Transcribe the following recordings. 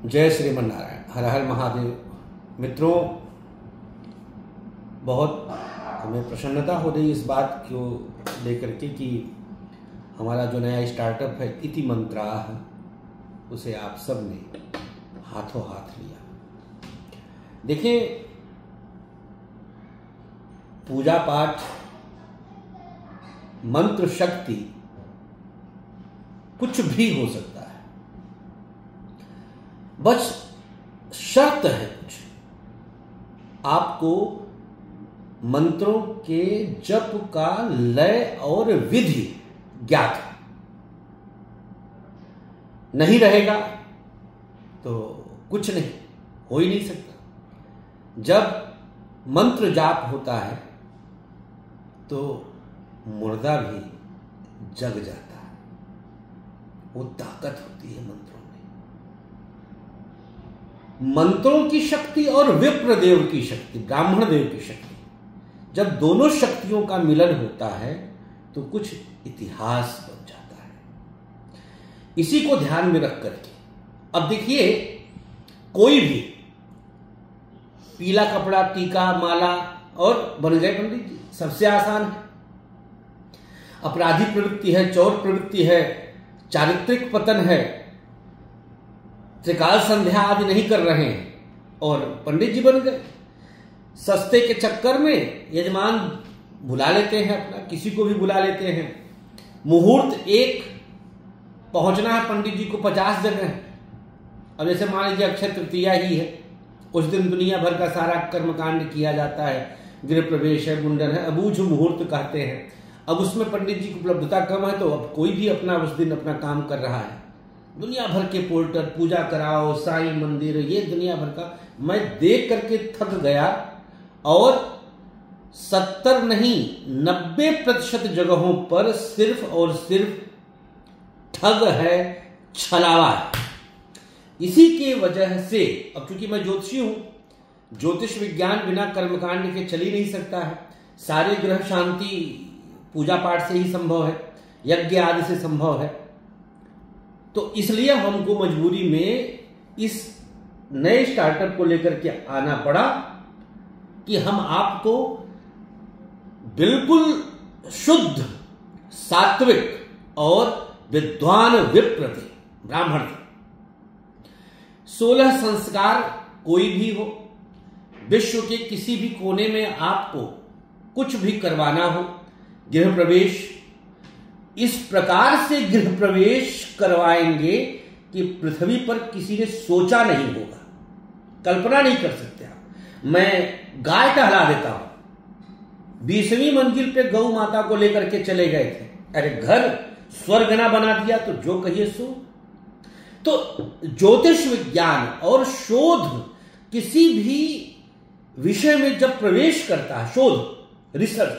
जय श्रीमन नारायण, हर हर महादेव। मित्रों, बहुत हमें प्रसन्नता हो रही इस बात को लेकर के कि हमारा जो नया स्टार्टअप है इति मंत्राः, उसे आप सब ने हाथों हाथ लिया। देखिए, पूजा पाठ, मंत्र शक्ति कुछ भी हो सकता है, बस शर्त है कुछ, आपको मंत्रों के जप का लय और विधि ज्ञात है। नहीं रहेगा तो कुछ नहीं हो ही नहीं सकता। जब मंत्र जाप होता है तो मुर्दा भी जग जाता है। वो ताकत होती है मंत्रों में, मंत्रों की शक्ति और विप्र देव की शक्ति, ब्राह्मण देव की शक्ति। जब दोनों शक्तियों का मिलन होता है तो कुछ इतिहास बन जाता है। इसी को ध्यान में रख करके अब देखिए, कोई भी पीला कपड़ा, टीका, माला और बन गए पंडित जी, सबसे आसान है। अपराधी प्रवृत्ति है, चौर प्रवृत्ति है, चारित्रिक पतन है, त्रिकाल संध्या आदि नहीं कर रहे हैं और पंडित जी बन गए। सस्ते के चक्कर में यजमान बुला लेते हैं, अपना किसी को भी बुला लेते हैं। मुहूर्त एक पहुंचना है पंडित जी को 50 जगह है। अब जैसे मान लीजिए अक्षय तृतीया ही है, उस दिन दुनिया भर का सारा कर्मकांड किया जाता है, गृह प्रवेश है, मुंडन है, अबूझ मुहूर्त कहते हैं। अब उसमें पंडित जी की उपलब्धता कम है तो अब कोई भी अपना उस दिन अपना काम कर रहा है। दुनिया भर के पोर्टर, पूजा कराओ, साईं मंदिर, ये दुनिया भर का। मैं देख करके थक गया और 70 नहीं 90% जगहों पर सिर्फ और सिर्फ ठग है, छलावा है। इसी के वजह से, अब चूंकि मैं ज्योतिषी हूं, ज्योतिष विज्ञान बिना कर्मकांड के चल ही नहीं सकता है। सारे ग्रह शांति पूजा पाठ से ही संभव है, यज्ञ आदि से संभव है। तो इसलिए हमको मजबूरी में इस नए स्टार्टअप को लेकर के आना पड़ा कि हम आपको बिल्कुल शुद्ध, सात्विक और विद्वान विप्र थे, ब्राह्मण थे। 16 संस्कार कोई भी हो, विश्व के किसी भी कोने में आपको कुछ भी करवाना हो, गृह प्रवेश इस प्रकार से गृह प्रवेश करवाएंगे कि पृथ्वी पर किसी ने सोचा नहीं होगा, कल्पना नहीं कर सकते आप। मैं गाय टहला देता हूं, 20वीं मंजिल पे गौ माता को लेकर के चले गए थे। अरे घर स्वर्ग ना बना दिया तो जो कहिए सो। तो ज्योतिष विज्ञान और शोध किसी भी विषय में जब प्रवेश करता है, शोध, रिसर्च,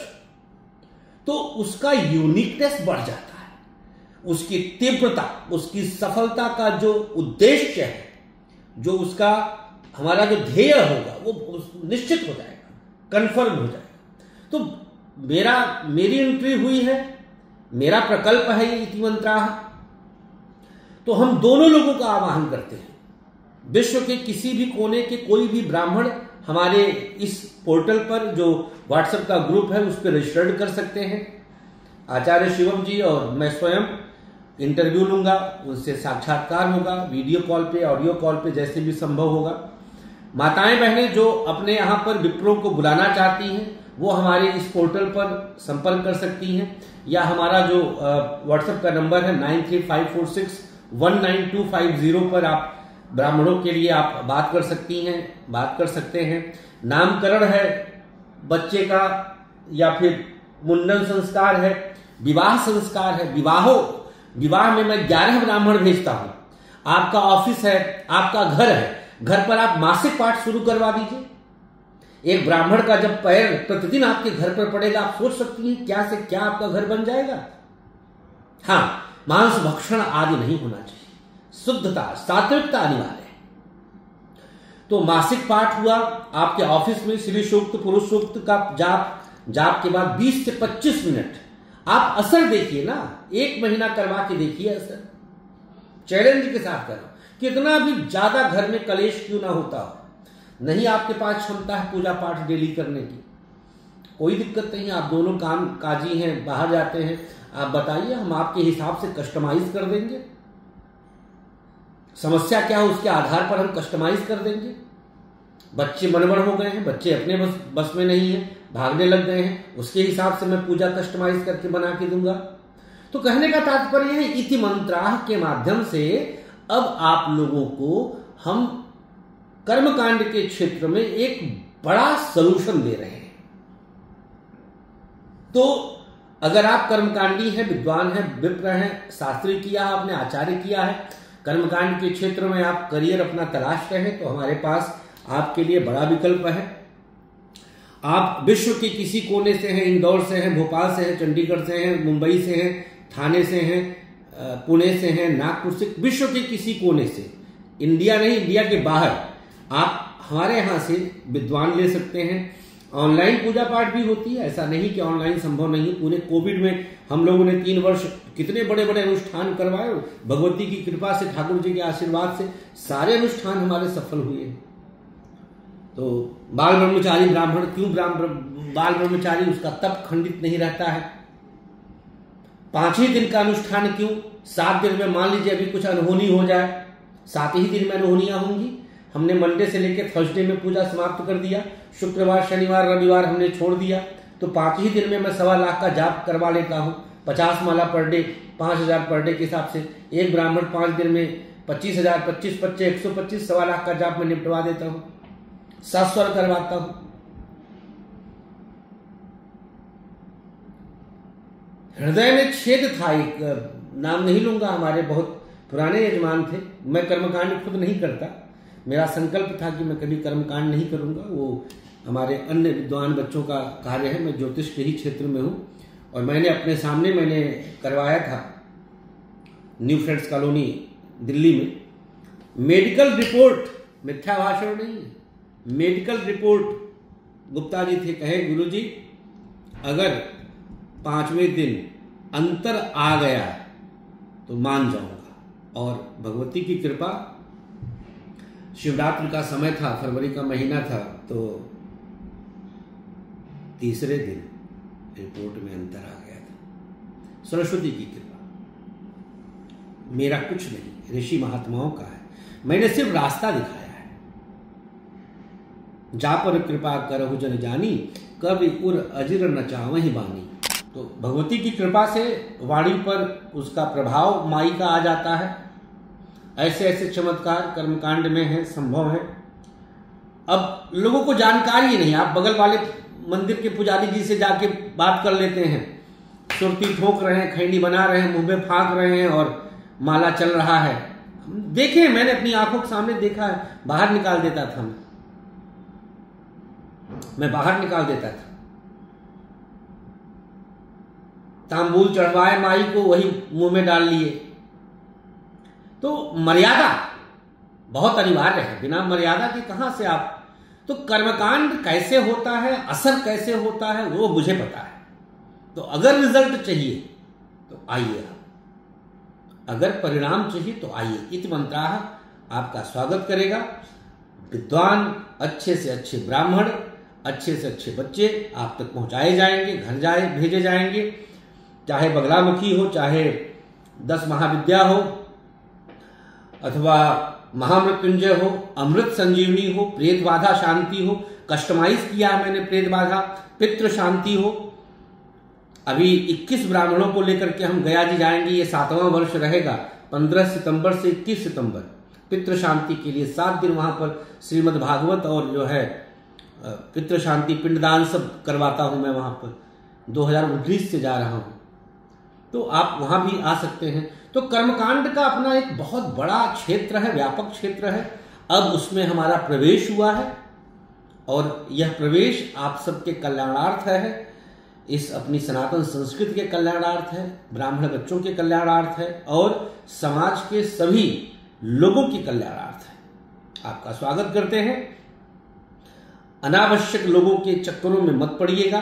तो उसका यूनिकनेस बढ़ जाता है। उसकी तीव्रता, उसकी सफलता का जो उद्देश्य है, जो उसका हमारा जो ध्येय होगा, वो निश्चित हो जाएगा, कंफर्म हो जाएगा। तो मेरी एंट्री हुई है, मेरा प्रकल्प है ये इति मंत्राः। तो हम दोनों लोगों का आह्वान करते हैं, विश्व के किसी भी कोने के कोई भी ब्राह्मण हमारे इस पोर्टल पर, जो व्हाट्सएप का ग्रुप है, उस पर रजिस्टर्ड कर सकते हैं। आचार्य शिवम जी और मैं स्वयं इंटरव्यू लूंगा, उनसे साक्षात्कार होगा, वीडियो कॉल पे, ऑडियो कॉल पे, जैसे भी संभव होगा। माताएं बहनें जो अपने यहाँ पर विप्रों को बुलाना चाहती हैं, वो हमारे इस पोर्टल पर संपर्क कर सकती हैं, या हमारा जो व्हाट्सएप का नंबर है 9354619250 पर आप ब्राह्मणों के लिए आप बात कर सकते हैं। नामकरण है बच्चे का, या फिर मुंडन संस्कार है, विवाह संस्कार है, विवाह में मैं 11 ब्राह्मण भेजता हूं। आपका ऑफिस है, आपका घर है, घर पर आप मासिक पाठ शुरू करवा दीजिए। एक ब्राह्मण का जब पैर प्रतिदिन आपके घर पर पड़ेगा, आप सोच सकती हैं क्या से क्या आपका घर बन जाएगा। हाँ, मांस भक्षण आदि नहीं होना चाहिए, शुद्धता, सात्विकता अनिवार्य है। तो मासिक पाठ हुआ, आपके ऑफिस में श्री सूक्त, पुरुष सूक्त का जाप के बाद 20 से 25 मिनट आप असर देखिए ना, 1 महीना करवा के देखिए असर, चैलेंज के साथ करो। कितना भी ज्यादा घर में कलेश क्यों ना होता हो, नहीं आपके पास क्षमता है पूजा पाठ डेली करने की, कोई दिक्कत नहीं है। आप दोनों काम काजी हैं, बाहर जाते हैं, आप बताइए, हम आपके हिसाब से कस्टमाइज कर देंगे। समस्या क्या है उसके आधार पर हम कस्टमाइज कर देंगे। बच्चे मनमड़ हो गए हैं, बच्चे अपने बस में नहीं है, भागने लग गए हैं, उसके हिसाब से मैं पूजा कस्टमाइज करके बना के दूंगा। तो कहने का तात्पर्य है इति मंत्राह के माध्यम से अब आप लोगों को हम कर्मकांड के क्षेत्र में एक बड़ा सलूशन दे रहे हैं। तो अगर आप कर्मकांडी हैं, विद्वान हैं, विप्र हैं, शास्त्री किया आपने, आचार्य किया है, कर्मकांड के क्षेत्र में आप करियर अपना तलाश रहे हैं, तो हमारे पास आपके लिए बड़ा विकल्प है। आप विश्व के किसी कोने से हैं, इंदौर से हैं, भोपाल से हैं, चंडीगढ़ से हैं, मुंबई से हैं, थाने से हैं, पुणे से हैं, नागपुर से, विश्व के किसी कोने से, इंडिया नहीं इंडिया के बाहर आप हमारे यहां से विद्वान ले सकते हैं। ऑनलाइन पूजा पाठ भी होती है, ऐसा नहीं कि ऑनलाइन संभव नहीं है। पूरे कोविड में हम लोगों ने 3 वर्ष कितने बड़े बड़े अनुष्ठान करवाए, भगवती की कृपा से, ठाकुर जी के आशीर्वाद से सारे अनुष्ठान हमारे सफल हुए। तो बाल ब्रह्मचारी ब्राह्मण क्यों बाल ब्रह्मचारी, उसका तप खंडित नहीं रहता है। 5 ही दिन का अनुष्ठान क्यों, 7 दिन में मान लीजिए अभी कुछ अनहोनी हो जाए, 7 ही दिन में अनहोनियां होंगी। हमने मंडे से लेकर थर्सडे में पूजा समाप्त कर दिया, शुक्रवार शनिवार रविवार हमने छोड़ दिया, तो 5 ही दिन में मैं 1.25 लाख का जाप करवा लेता हूं, 50 माला पर डे, 5000 पर डे के हिसाब से। एक ब्राह्मण 5 दिन में 25,000, 25 बच्चे 125, 1.25 लाख का जाप में निपटवा देता हूं, 7 स्वर करवाता हूं। हृदय में छेद था, एक नाम नहीं लूंगा, हमारे बहुत पुराने यजमान थे। मैं कर्मकांड खुद नहीं करता, मेरा संकल्प था कि मैं कभी कर्मकांड नहीं करूंगा, वो हमारे अन्य विद्वान बच्चों का कार्य है। मैं ज्योतिष के ही क्षेत्र में हूं और मैंने अपने सामने मैंने करवाया था न्यू फ्रेंड्स कॉलोनी दिल्ली में। मेडिकल रिपोर्ट, मिथ्या भाषण नहीं है, मेडिकल रिपोर्ट गुप्ता जी थे, कहे गुरुजी अगर 5वें दिन अंतर आ गया तो मान जाऊंगा। और भगवती की कृपा, शिवरात्रि का समय था, फरवरी का महीना था, तो 3रे दिन रिपोर्ट में अंतर आ गया था। सरस्वती की कृपा, मेरा कुछ नहीं, ऋषि महात्माओं का है, मैंने सिर्फ रास्ता दिखाया है। जा पर कृपा करहु जन जानी, कवि उर अजिर न चावहि बानी। तो भगवती की कृपा से वाणी पर उसका प्रभाव माई का आ जाता है। ऐसे ऐसे चमत्कार कर्मकांड में है, संभव है। अब लोगों को जानकारी नहीं, आप बगल वाले मंदिर के पुजारी जी से जाके बात कर लेते हैं, सुरती ठोक रहे हैं, खैनी बना रहे हैं, मुंह में फाँक रहे हैं और माला चल रहा है। देखे, मैंने अपनी आंखों के सामने देखा है, बाहर निकाल देता था मैं बाहर निकाल देता था। तांबूल चढ़वाए माई को, वही मुंह में डाल लिए। तो मर्यादा बहुत अनिवार्य है, बिना मर्यादा के कहां से आप। तो कर्मकांड कैसे होता है, असर कैसे होता है, वो मुझे पता है। तो अगर रिजल्ट चाहिए तो आइए आप, अगर परिणाम चाहिए तो आइए। इति मंत्राह आपका स्वागत करेगा। विद्वान, अच्छे से अच्छे ब्राह्मण, अच्छे से अच्छे बच्चे आप तक पहुंचाए जाएंगे, घर भेजे जाएंगे। चाहे बगलामुखी हो, चाहे 10 महाविद्या हो, अथवा महामृत्युंजय हो, अमृत संजीवनी हो, प्रेत बाधा शांति हो, कस्टमाइज किया है मैंने प्रेत बाधा, पितृ शांति हो। अभी 21 ब्राह्मणों को लेकर के हम गया जी जाएंगे, ये 7वां वर्ष रहेगा, 15 सितंबर से 21 सितंबर पितृ शांति के लिए 7 दिन वहां पर श्रीमद् भागवत और जो है पितृ शांति पिंडदान सब करवाता हूं मैं वहां पर। 2019 से जा रहा हूं, तो आप वहां भी आ सकते हैं। तो कर्मकांड का अपना एक बहुत बड़ा क्षेत्र है, व्यापक क्षेत्र है। अब उसमें हमारा प्रवेश हुआ है और यह प्रवेश आप सबके कल्याणार्थ है, इस अपनी सनातन संस्कृति के कल्याणार्थ है, ब्राह्मण बच्चों के कल्याणार्थ है और समाज के सभी लोगों की कल्याणार्थ है। आपका स्वागत करते हैं। अनावश्यक लोगों के चक्करों में मत पड़िएगा।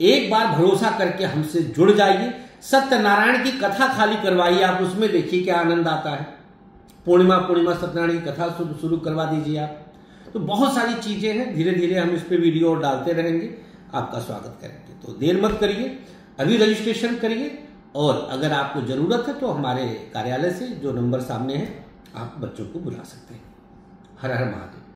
एक बार भरोसा करके हमसे जुड़ जाइए। सत्यनारायण की कथा खाली करवाइए, आप उसमें देखिए क्या आनंद आता है। पूर्णिमा सत्यनारायण की कथा शुरू करवा दीजिए आप। तो बहुत सारी चीजें हैं, धीरे धीरे हम इस पे वीडियो डालते रहेंगे, आपका स्वागत करेंगे। तो देर मत करिए, अभी रजिस्ट्रेशन करिए, और अगर आपको जरूरत है तो हमारे कार्यालय से जो नंबर सामने है आप बच्चों को बुला सकते हैं। हर हर महादेव।